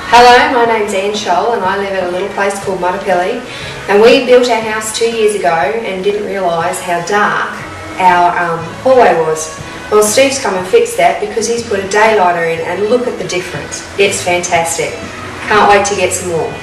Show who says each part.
Speaker 1: Hello, my name's Anne Scholl and I live at a little place called Mutdapilly, and we built our house 2 years ago and didn't realise how dark our hallway was. Well, Steve's come and fixed that because he's put a daylighter in, and look at the difference. It's fantastic. Can't wait to get some more.